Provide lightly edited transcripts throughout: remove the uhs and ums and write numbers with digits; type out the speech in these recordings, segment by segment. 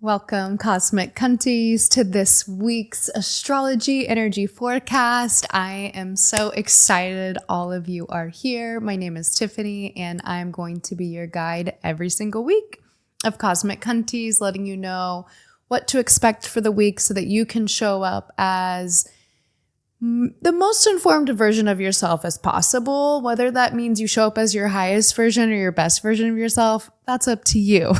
Welcome, Cosmic Cunties, to this week's astrology energy forecast. I am so excited all of you are here. My name is Tiffany, and I'm going to be your guide every single week of Cosmic Cunties, letting you know what to expect for the week so that you can show up as the most informed version of yourself as possible. Whether that means you show up as your highest version or your best version of yourself, that's up to you.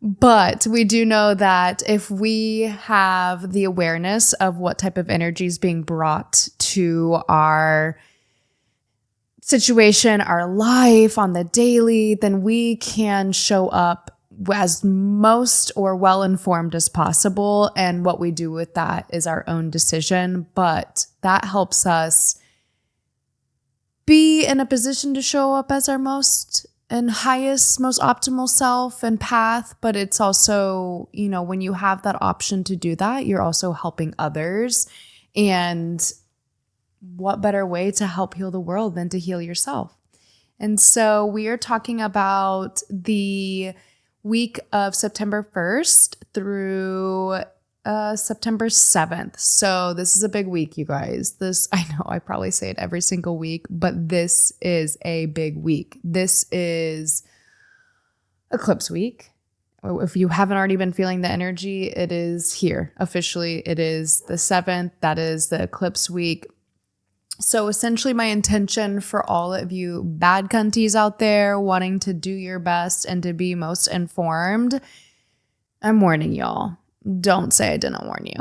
But we do know that if we have the awareness of what type of energy is being brought to our situation, our life on the daily, then we can show up as most or well-informed as possible. And what we do with that is our own decision. But that helps us be in a position to show up as our most and highest, most optimal self and path. But it's also, when you have that option to do that, you're also helping others. And what better way to help heal the world than to heal yourself? And so we are talking about the week of September 1st through September 7th. So this is a big week, you guys. I know I probably say it every single week, but this is a big week. This is Eclipse week. If you haven't already been feeling the energy, it is here. Officially, it is the 7th. That is the Eclipse week. So essentially my intention for all of you bad cunties out there wanting to do your best and to be most informed, I'm warning y'all. Don't say I didn't warn you.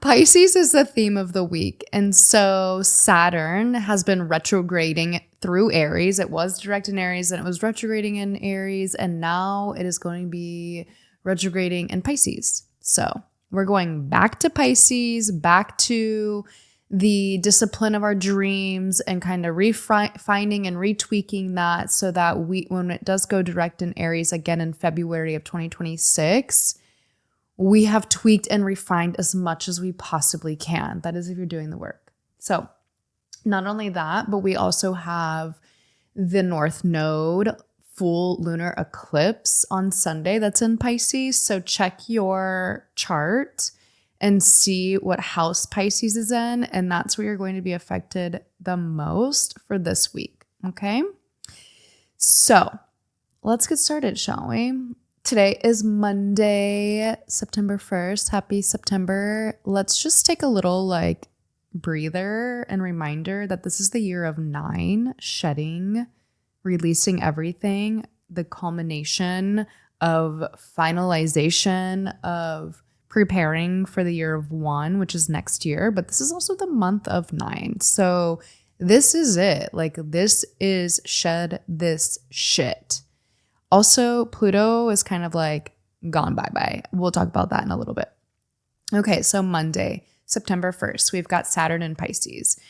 Pisces is the theme of the week. And so Saturn has been retrograding through Aries. It was direct in Aries and it was retrograding in Aries. And now it is going to be retrograding in Pisces. So we're going back to Pisces, back to the discipline of our dreams and kind of refining and retweaking that so that when it does go direct in Aries again in February of 2026, we have tweaked and refined as much as we possibly can. That is if you're doing the work. So not only that, but we also have the North Node full lunar eclipse on Sunday that's in Pisces. So check your chart and see what house Pisces is in. And that's where you're going to be affected the most for this week. Okay. So let's get started, shall we? Today is Monday, September 1st. Happy September. Let's just take a little breather and reminder that this is the year of 9, shedding, releasing everything, the culmination of finalization of preparing for the year of 1, which is next year, but this is also the month of 9. So this is it. This is shed this shit. Also, Pluto is kind of gone bye-bye. We'll talk about that in a little bit. Okay, so Monday, September 1st, we've got Saturn in Pisces.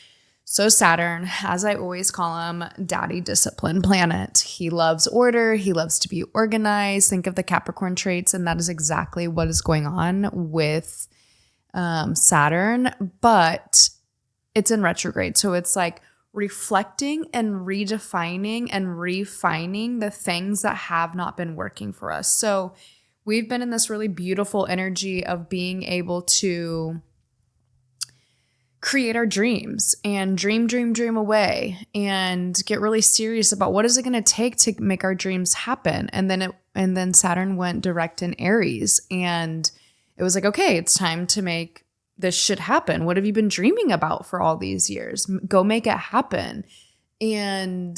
So Saturn, as I always call him, daddy discipline planet. He loves order. He loves to be organized. Think of the Capricorn traits, and that is exactly what is going on with Saturn, but it's in retrograde. So it's reflecting and redefining and refining the things that have not been working for us. So we've been in this really beautiful energy of being able to create our dreams and dream away and get really serious about what is it going to take to make our dreams happen. And then Saturn went direct in Aries and it was okay, it's time to make this shit happen. What have you been dreaming about for all these years? Go make it happen. And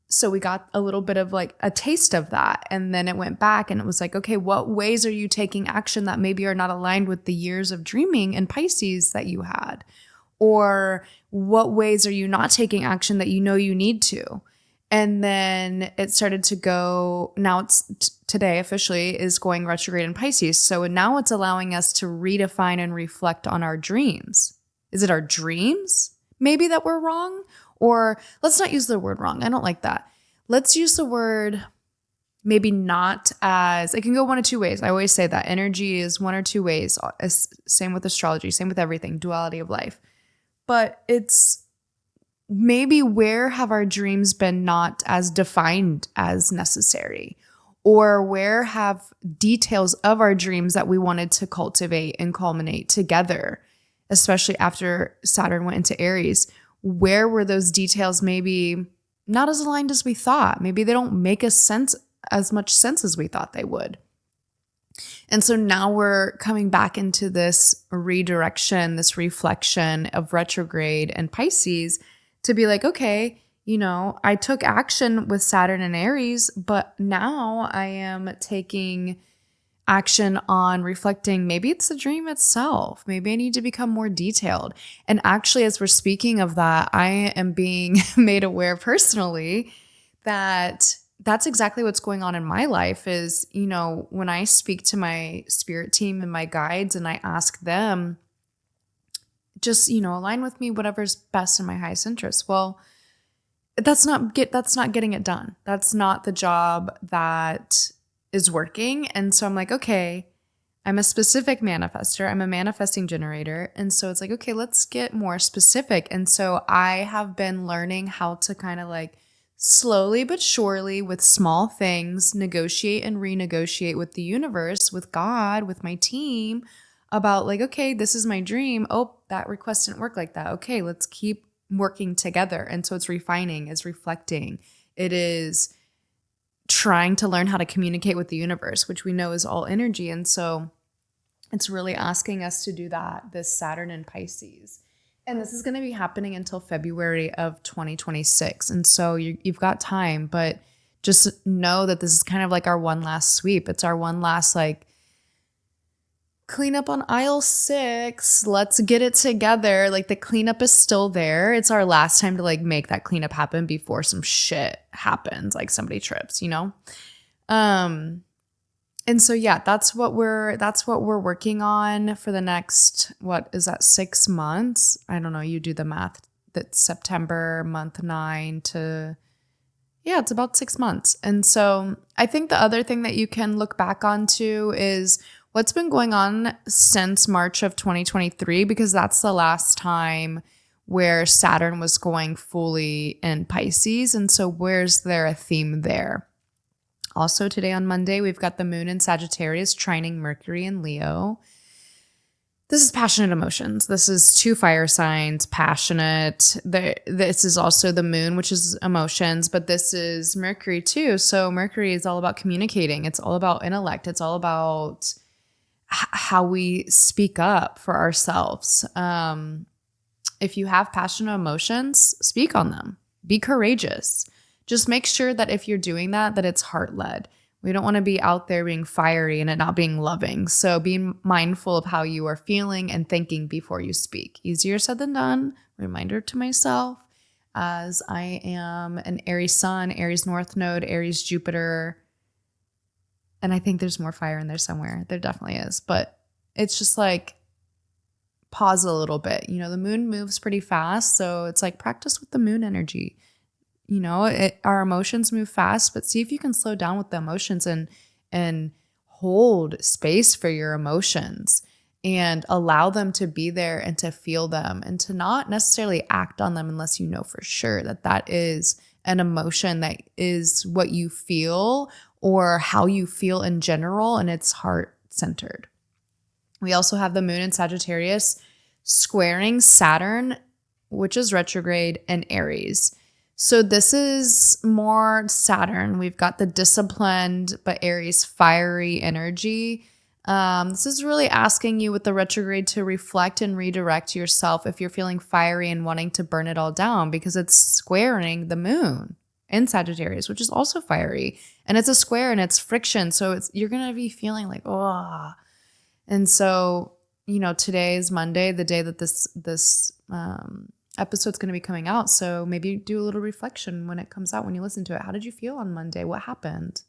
so we got a little bit of a taste of that. And then it went back and it was okay, what ways are you taking action that maybe are not aligned with the years of dreaming in Pisces that you had? Or what ways are you not taking action that you know you need to? And then it started to go, now it's today officially is going retrograde in Pisces. So now it's allowing us to redefine and reflect on our dreams. Is it our dreams maybe that we're wrong? Or let's not use the word wrong. I don't like that. Let's use the word maybe not as, it can go one of two ways. I always say that energy is one or two ways. Same with astrology, same with everything, duality of life. But it's maybe where have our dreams been not as defined as necessary? Or where have details of our dreams that we wanted to cultivate and culminate together, especially after Saturn went into Aries, where were those details maybe not as aligned as we thought? Maybe they don't make as much sense as we thought they would. And so now we're coming back into this redirection, this reflection of retrograde and Pisces to be like, okay, I took action with Saturn and Aries, but now I am taking action on reflecting. Maybe it's the dream itself. Maybe I need to become more detailed. And actually, as we're speaking of that, I am being made aware personally that that's exactly what's going on in my life is, when I speak to my spirit team and my guides and I ask them, just, align with me, whatever's best in my highest interest. Well, that's not getting it done. That's not the job that is working. And so I'm like, okay, I'm a specific manifester. I'm a manifesting generator. And so it's like, okay, let's get more specific. And so I have been learning how to kind of like slowly but surely with small things, negotiate and renegotiate with the universe, with God, with my team about like, okay, this is my dream. Oh, that request didn't work like that. Okay, let's keep working together. And so it's refining, it's reflecting. It is trying to learn how to communicate with the universe, which we know is all energy. And so it's really asking us to do that, this Saturn and Pisces. And this is going to be happening until February of 2026. And so you've got time, but just know that this is kind of like our one last sweep. It's our one last like cleanup on aisle 6. Let's get it together. Like the cleanup is still there. It's our last time to like make that cleanup happen before some shit happens, like somebody trips, And so yeah, that's what we're working on for the next, what is that, 6 months? I don't know, you do the math. That's September month 9 to, yeah, it's about 6 months. And so I think the other thing that you can look back onto is what's been going on since March of 2023, because that's the last time where Saturn was going fully in Pisces. And so where's there a theme there? Also today on Monday, we've got the moon in Sagittarius trining Mercury in Leo. This is passionate emotions. This is 2 fire signs, passionate. This is also the moon, which is emotions, but this is Mercury too. So Mercury is all about communicating. It's all about intellect. It's all about how we speak up for ourselves. If you have passionate emotions, speak on them. Be courageous. Just make sure that if you're doing that it's heart-led. We don't want to be out there being fiery and it not being loving. So be mindful of how you are feeling and thinking before you speak. Easier said than done. Reminder to myself, as I am an Aries Sun, Aries North Node, Aries Jupiter. And I think there's more fire in there somewhere. There definitely is. But it's just like, pause a little bit. The moon moves pretty fast. So it's like practice with the moon energy. Our emotions move fast, but see if you can slow down with the emotions and hold space for your emotions and allow them to be there and to feel them and to not necessarily act on them unless you know for sure that is an emotion that is what you feel or how you feel in general, and it's heart-centered. We also have the moon in Sagittarius squaring Saturn, which is retrograde, and Aries. So this is more Saturn. We've got the disciplined but Aries fiery energy. This is really asking you with the retrograde to reflect and redirect yourself if you're feeling fiery and wanting to burn it all down, because it's squaring the moon in Sagittarius, which is also fiery. And it's a square and it's friction. So you're going to be feeling like, oh. And so, today is Monday, the day that this episode's going to be coming out. So maybe do a little reflection when it comes out, when you listen to it. How did you feel on Monday? What happened?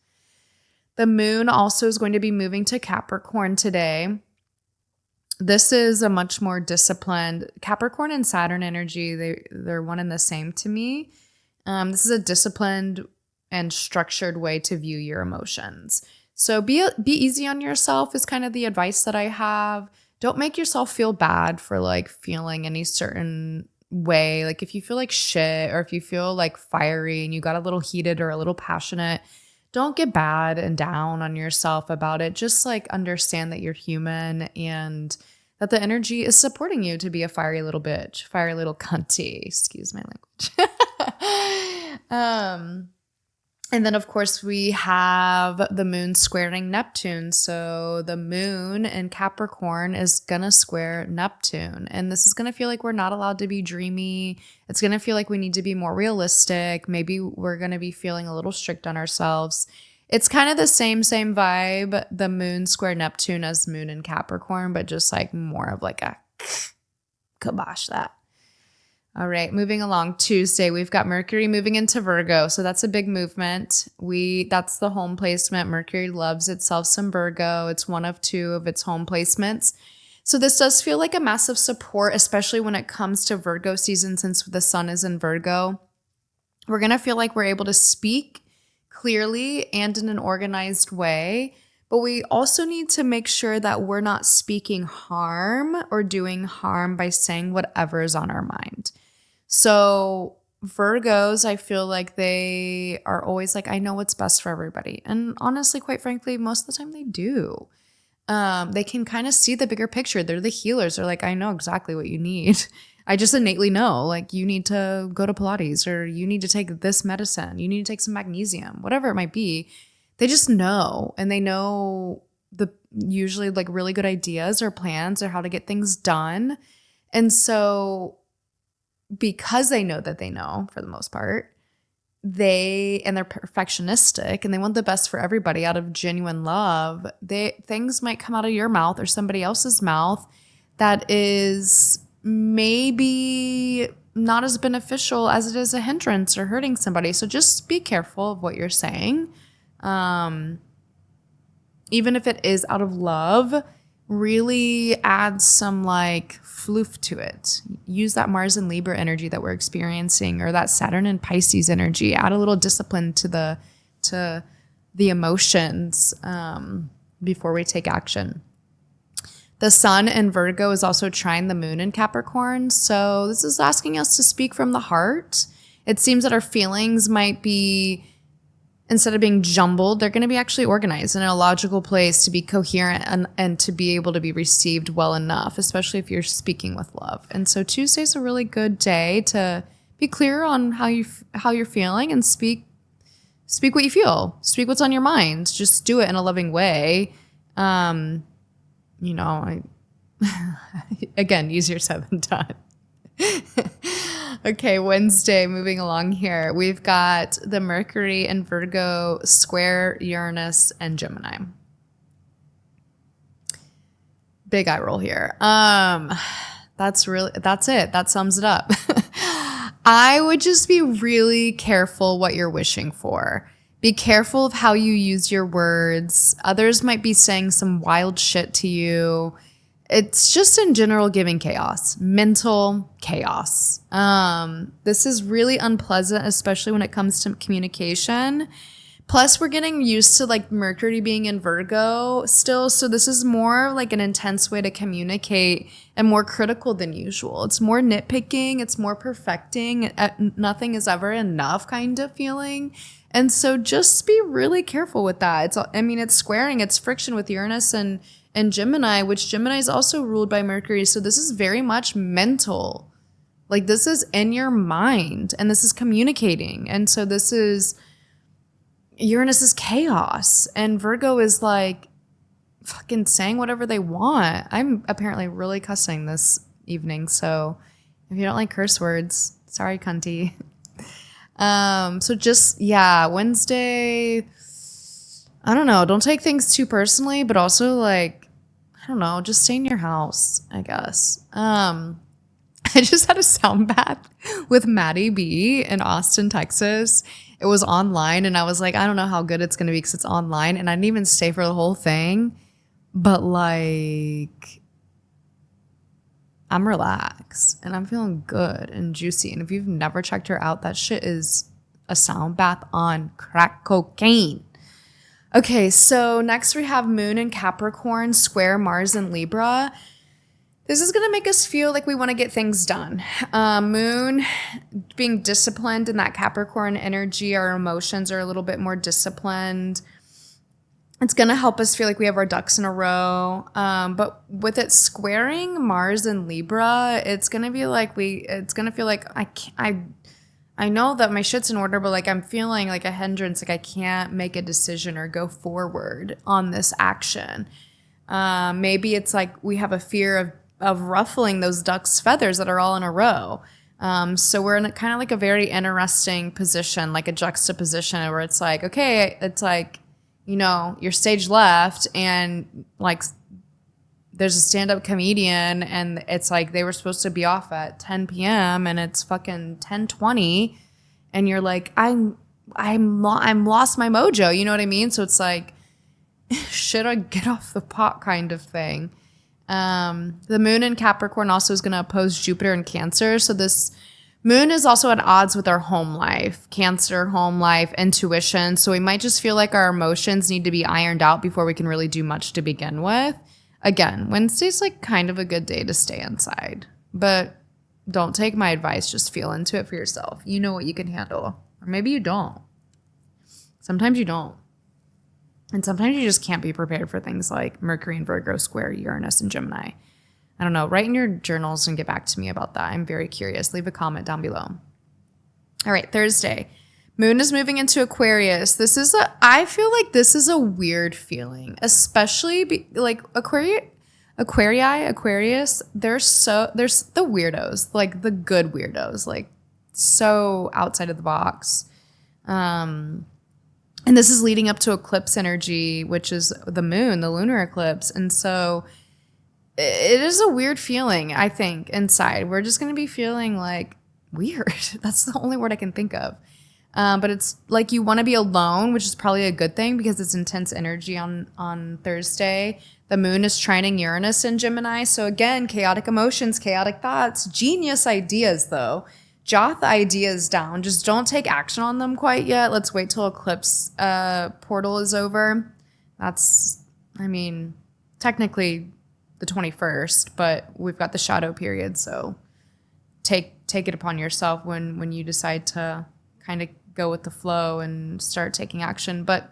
The moon also is going to be moving to Capricorn today. This is a much more disciplined Capricorn and Saturn energy. They're one and the same to me. This is a disciplined and structured way to view your emotions. So be easy on yourself is kind of the advice that I have. Don't make yourself feel bad for like feeling any certain way. Like if you feel like shit or if you feel like fiery and you got a little heated or a little passionate, don't get bad and down on yourself about it. Just like understand that you're human and that the energy is supporting you to be a fiery little bitch, fiery little cunty. Excuse my language. And then, of course, we have the moon squaring Neptune. So the moon in Capricorn is going to square Neptune. And this is going to feel like we're not allowed to be dreamy. It's going to feel like we need to be more realistic. Maybe we're going to be feeling a little strict on ourselves. It's kind of the same vibe, the moon square Neptune as moon in Capricorn, but just like more of like a kibosh that. All right, moving along. Tuesday, we've got Mercury moving into Virgo. So that's a big movement. That's the home placement. Mercury loves itself some Virgo. It's one of two of its home placements. So this does feel like a massive support, especially when it comes to Virgo season, since the sun is in Virgo. We're going to feel like we're able to speak clearly and in an organized way. But we also need to make sure that we're not speaking harm or doing harm by saying whatever is on our mind. So Virgos, I feel like they are always like, I know what's best for everybody. And honestly, quite frankly, most of the time they do. They can kind of see the bigger picture. They're the healers. They're like, I know exactly what you need. I just innately know, like, you need to go to Pilates, or you need to take this medicine. You need to take some magnesium, whatever it might be. They just know, and they know the usually like really good ideas or plans or how to get things done. And so because they know that they know for the most part, they're perfectionistic and they want the best for everybody out of genuine love. Things might come out of your mouth or somebody else's mouth that is maybe not as beneficial as it is a hindrance or hurting somebody. So just be careful of what you're saying. Even if it is out of love, really add some like floof to it. Use that Mars and Libra energy that we're experiencing, or that Saturn and Pisces energy. Add a little discipline to the emotions before we take action. The sun in Virgo is also trine the moon in Capricorn. So this is asking us to speak from the heart. It seems that our feelings might be, instead of being jumbled, they're going to be actually organized in a logical place to be coherent and to be able to be received well enough, especially if you're speaking with love. And so Tuesday's a really good day to be clear on how you're feeling and speak what you feel. Speak what's on your mind. Just do it in a loving way. Again, easier said than done. Okay, Wednesday, moving along here. We've got the Mercury and Virgo square Uranus and Gemini. Big eye roll here. That's it. That sums it up. I would just be really careful what you're wishing for. Be careful of how you use your words. Others might be saying some wild shit to you. It's just in general giving chaos, mental chaos. This is really unpleasant, especially when it comes to communication. Plus, we're getting used to like Mercury being in Virgo still. So this is more like an intense way to communicate and more critical than usual. It's more nitpicking. It's more perfecting. Nothing is ever enough kind of feeling. And so just be really careful with that. It's squaring, it's friction with Uranus and Gemini, which Gemini is also ruled by Mercury. So this is very much mental. Like, this is in your mind and this is communicating. And so this is, Uranus is chaos and Virgo is like fucking saying whatever they want. I'm apparently really cussing this evening. So if you don't like curse words, sorry, cunty. So just, Wednesday, I don't know. Don't take things too personally, but also like, I don't know, just stay in your house, I guess. I just had a sound bath with Maddie B in Austin, Texas. It was online and I was like, I don't know how good it's going to be because it's online, and I didn't even stay for the whole thing, but like, I'm relaxed and I'm feeling good and juicy. And if you've never checked her out, that shit is a sound bath on crack cocaine. Okay, so next we have Moon in Capricorn, square Mars in Libra. This is going to make us feel like we want to get things done. Moon being disciplined in that Capricorn energy. Our emotions are a little bit more disciplined. It's going to help us feel like we have our ducks in a row. But with it squaring Mars and Libra, it's going to be like it's going to feel like I know that my shit's in order, but like I'm feeling like a hindrance, like I can't make a decision or go forward on this action. Maybe it's like we have a fear of ruffling those ducks' feathers that are all in a row. So we're in kind of like a very interesting position, like a juxtaposition where it's like, okay, it's like, you know, you're stage left and like there's a stand-up comedian and it's like they were supposed to be off at 10 p.m. and it's fucking 10:20 and you're like, I'm lost my mojo. You know what I mean? So it's like, should I get off the pot kind of thing? The moon in Capricorn also is going to oppose Jupiter in Cancer. So this moon is also at odds with our home life, Cancer, home life, intuition. So we might just feel like our emotions need to be ironed out before we can really do much to begin with. Again, Wednesday's like kind of a good day to stay inside, but don't take my advice. Just feel into it for yourself. You know what you can handle, or maybe you don't. Sometimes you don't. And sometimes you just can't be prepared for things like Mercury and Virgo square Uranus and Gemini. I don't know. Write in your journals and get back to me about that. I'm very curious. Leave a comment down below. All right, Thursday. Moon is moving into Aquarius. I feel like this is a weird feeling, especially like Aquarius, there's the weirdos, like the good weirdos, like so outside of the box. And this is leading up to eclipse energy, which is the moon, the lunar eclipse. And so it is a weird feeling, I think, inside. We're just going to be feeling like weird. That's the only word I can think of. But it's like you want to be alone, which is probably a good thing because it's intense energy on Thursday. The moon is trining Uranus in Gemini. So again, chaotic emotions, chaotic thoughts, genius ideas though. Jot the ideas down. Just don't take action on them quite yet. Let's wait till eclipse portal is over. That's, I mean, technically the 21st, but we've got the shadow period. So take it upon yourself when you decide to kind of go with the flow and start taking action. But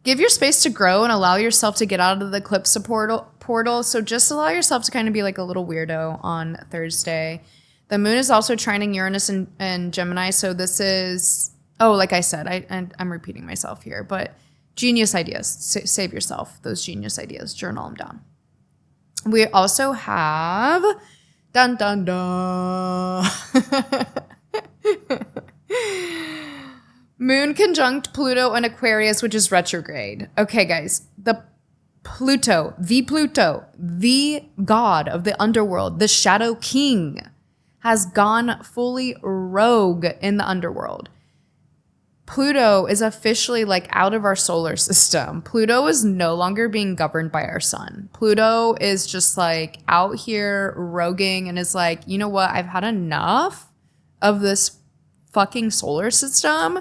give your space to grow and allow yourself to get out of the eclipse portal. So just allow yourself to kind of be like a little weirdo on Thursday. The moon is also trining Uranus and Gemini. So this is, like I said, I'm repeating myself here, but genius ideas. Save yourself those genius ideas. Journal them down. We also have, dun dun dun, Moon conjunct Pluto and Aquarius, which is retrograde. Okay, guys, the Pluto, the god of the underworld, the shadow king, has gone fully rogue in the underworld. Pluto is officially like out of our solar system. Pluto is no longer being governed by our sun. Pluto is just like out here roguing and is like, you know what? I've had enough of this fucking solar system.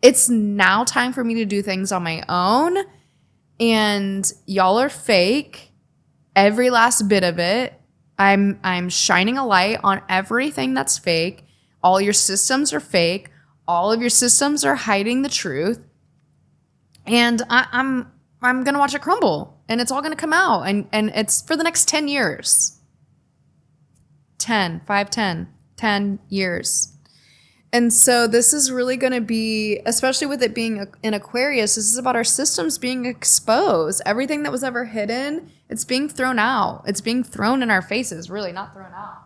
It's now time for me to do things on my own. And y'all are fake. Every last bit of it. I'm shining a light on everything that's fake. All your systems are fake. All of your systems are hiding the truth. And I'm gonna watch it crumble. And it's all gonna come out. And it's for the next 10 years. 10 years. And so this is really going to be, especially with it being in Aquarius, this is about our systems being exposed. Everything that was ever hidden, it's being thrown out. It's being thrown in our faces, really, not thrown out.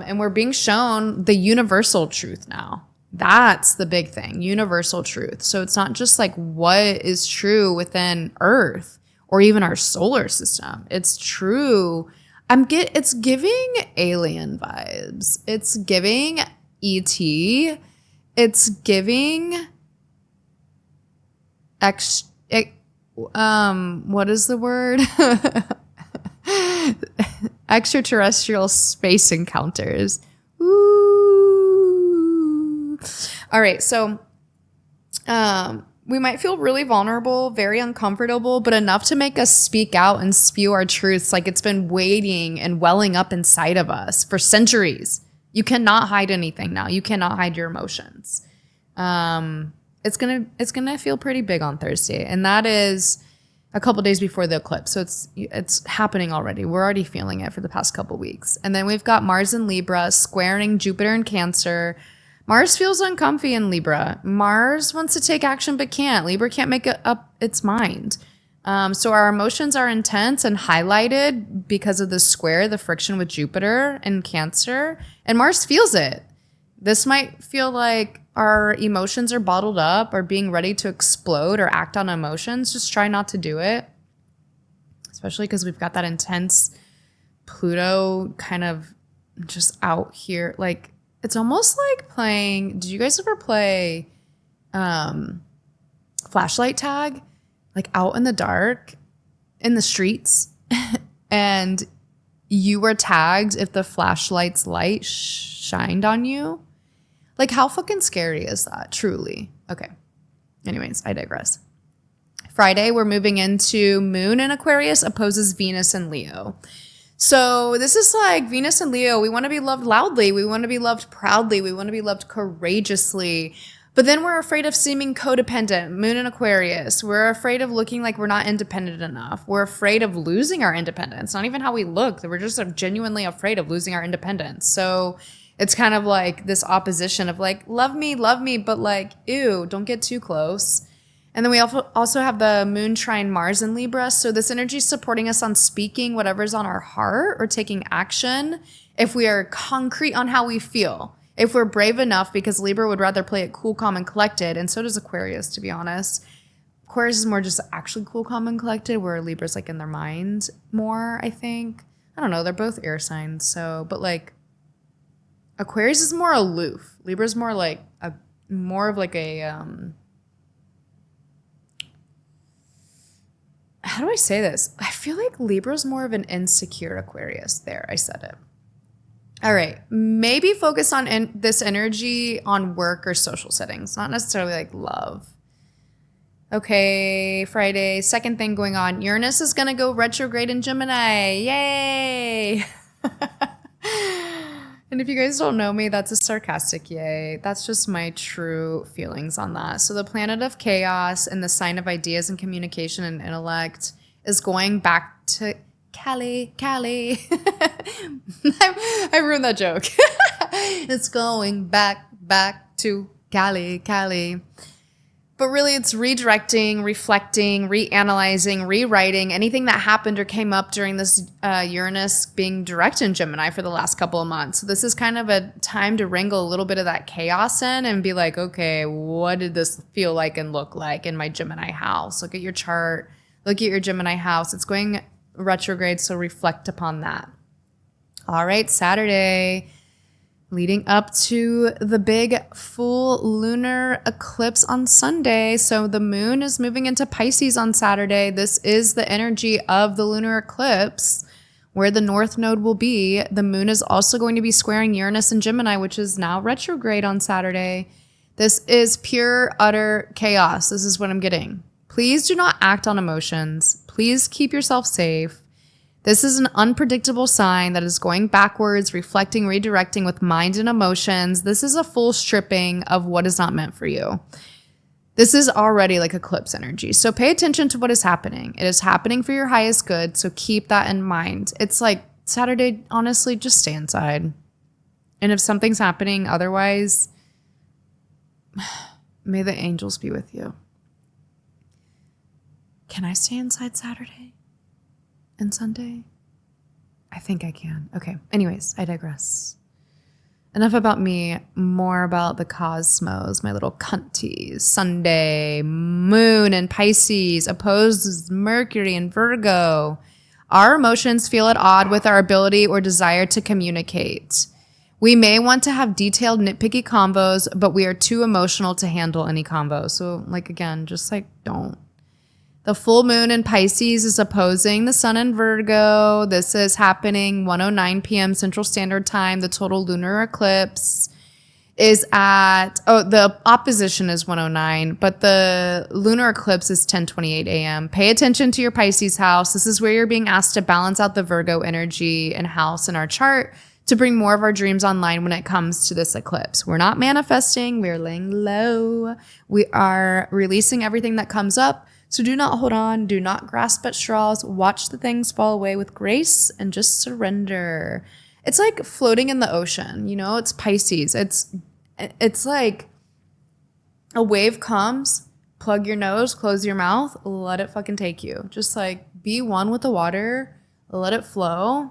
And we're being shown the universal truth now. That's the big thing, universal truth. So it's not just like what is true within Earth or even our solar system. It's true. It's giving alien vibes. It's giving ET. It's giving what is the word? Extraterrestrial space encounters. Ooh. All right, so we might feel really vulnerable, very uncomfortable, but enough to make us speak out and spew our truths like it's been waiting and welling up inside of us for centuries. You cannot hide anything now. You cannot hide your emotions. It's gonna feel pretty big on Thursday, and that is a couple days before the eclipse. So it's happening already. We're already feeling it for the past couple weeks. And then we've got Mars in Libra squaring Jupiter in Cancer. Mars feels uncomfy in Libra. Mars wants to take action but can't. Libra can't make up its mind. So our emotions are intense and highlighted because of the square, the friction with Jupiter in Cancer. And Mars feels it. This might feel like our emotions are bottled up or being ready to explode or act on emotions. Just try not to do it, especially because we've got that intense Pluto kind of just out here. Like, it's almost like playing, did you guys ever play flashlight tag? Like out in the dark, in the streets, and you were tagged if the flashlight's light shined on you? Like, how fucking scary is that, truly? Okay. Anyways, I digress. Friday, we're moving into Moon in Aquarius opposes Venus in Leo. So this is like Venus and Leo. We want to be loved loudly. We want to be loved proudly. We want to be loved courageously. But then we're afraid of seeming codependent. Moon in Aquarius. We're afraid of looking like we're not independent enough. We're afraid of losing our independence. Not even how we look. We're just genuinely afraid of losing our independence. So it's kind of like this opposition of like, love me, but like, ew, don't get too close. And then we also have the Moon trine Mars in Libra. So this energy is supporting us on speaking whatever's on our heart or taking action if we are concrete on how we feel. If we're brave enough, because Libra would rather play it cool, calm, and collected. And so does Aquarius, to be honest. Aquarius is more just actually cool, calm, and collected, where Libra's like in their mind more, I think. I don't know. They're both air signs. So, but like, Aquarius is more aloof. Libra's more like more of like a how do I say this? I feel like Libra's more of an insecure Aquarius. There, I said it. All right, maybe focus on this energy on work or social settings, not necessarily like love. Okay, Friday, second thing going on. Uranus is gonna go retrograde in Gemini. Yay! And if you guys don't know me, that's a sarcastic yay. That's just my true feelings on that. So the planet of chaos and the sign of ideas and communication and intellect is going back to Cali. I ruined that joke. It's going back to Cali. But really, it's redirecting, reflecting, reanalyzing, rewriting anything that happened or came up during this Uranus being direct in Gemini for the last couple of months. So this is kind of a time to wrangle a little bit of that chaos in and be like, okay, what did this feel like and look like in my Gemini house? Look at your chart. Look at your Gemini house. It's going retrograde, so reflect upon that. All right, Saturday, leading up to the big full lunar eclipse on Sunday. So the moon is moving into Pisces on Saturday. This is the energy of the lunar eclipse where the north node will be. The moon is also going to be squaring Uranus and Gemini, which is now retrograde on Saturday. This is pure, utter chaos. This is what I'm getting. Please do not act on emotions. Please keep yourself safe. This is an unpredictable sign that is going backwards, reflecting, redirecting with mind and emotions. This is a full stripping of what is not meant for you. This is already like eclipse energy. So pay attention to what is happening. It is happening for your highest good. So keep that in mind. It's like Saturday, honestly, just stay inside. And if something's happening otherwise, may the angels be with you. Can I stay inside Saturday? And Sunday? I think I can. Okay. Anyways, I digress. Enough about me, more about the cosmos, my little cunties. Sunday, moon in Pisces opposes Mercury in Virgo. Our emotions feel at odds with our ability or desire to communicate. We may want to have detailed, nitpicky convos, but we are too emotional to handle any convo. So, like, again, just like don't. The full moon in Pisces is opposing the sun in Virgo. This is happening 1:09 p.m. Central Standard Time, the total lunar eclipse. is at, the opposition is 109, but the lunar eclipse is 10:28 a.m. Pay attention to your Pisces house. This is where you're being asked to balance out the Virgo energy and house in our chart to bring more of our dreams online when it comes to this eclipse. We're not manifesting, we're laying low. We are releasing everything that comes up. So do not hold on, do not grasp at straws, watch the things fall away with grace and just surrender. It's like floating in the ocean, you know, it's Pisces. It's like a wave comes, plug your nose, close your mouth, let it fucking take you. Just like be one with the water, let it flow.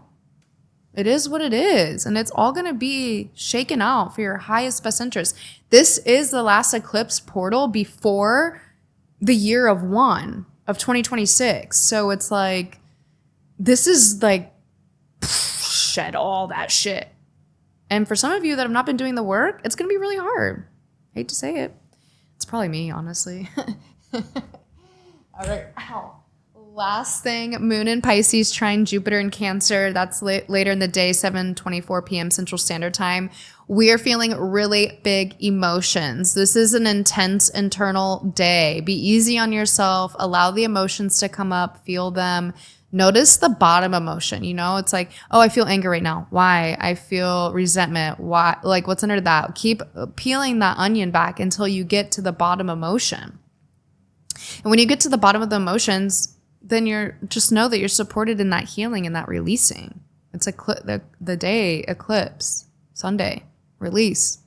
It is what it is. And it's all going to be shaken out for your highest best interest. This is the last eclipse portal before the year of 2026. So it's like, this is like, shed all that shit. And for some of you that have not been doing the work, it's going to be really hard. Hate to say it. It's probably me, honestly. All right. Ow. Last thing, Moon in Pisces trine Jupiter in Cancer. That's later in the day, 7:24 p.m. Central Standard Time. We are feeling really big emotions. This is an intense internal day. Be easy on yourself. Allow the emotions to come up. Feel them. Notice the bottom emotion. You know, it's like, oh, I feel anger right now. Why? I feel resentment. Why? Like, what's under that? Keep peeling that onion back until you get to the bottom emotion. And when you get to the bottom of the emotions, then you're just know that you're supported in that healing and that releasing. It's the day eclipse, Sunday, release.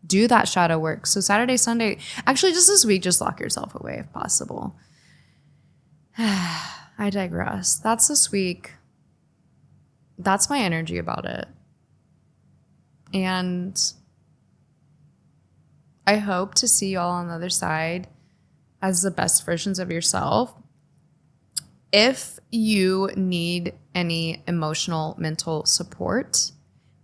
Do that shadow work. So Saturday, Sunday, actually just this week, just lock yourself away if possible. I digress. That's this week. That's my energy about it. And I hope to see you all on the other side as the best versions of yourself. If you need any emotional, mental support,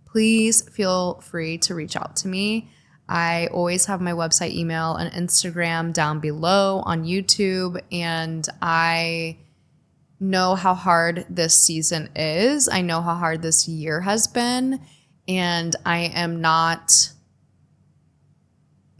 please feel free to reach out to me. I always have my website, email, and Instagram down below on YouTube. And I know how hard this season is. I know how hard this year has been. And I am not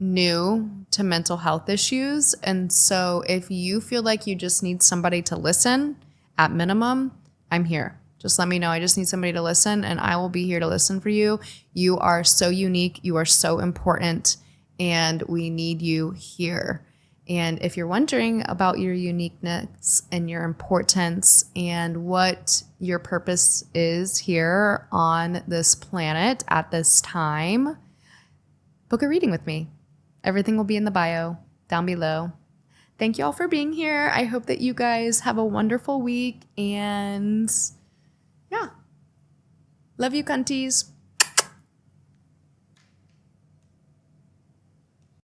new to mental health issues. And so if you feel like you just need somebody to listen, at minimum, I'm here. Just let me know. I just need somebody to listen and I will be here to listen for you. You are so unique. You are so important and we need you here. And if you're wondering about your uniqueness and your importance and what your purpose is here on this planet at this time, book a reading with me. Everything will be in the bio down below. Thank you all for being here. I hope that you guys have a wonderful week and yeah, love you, cunties.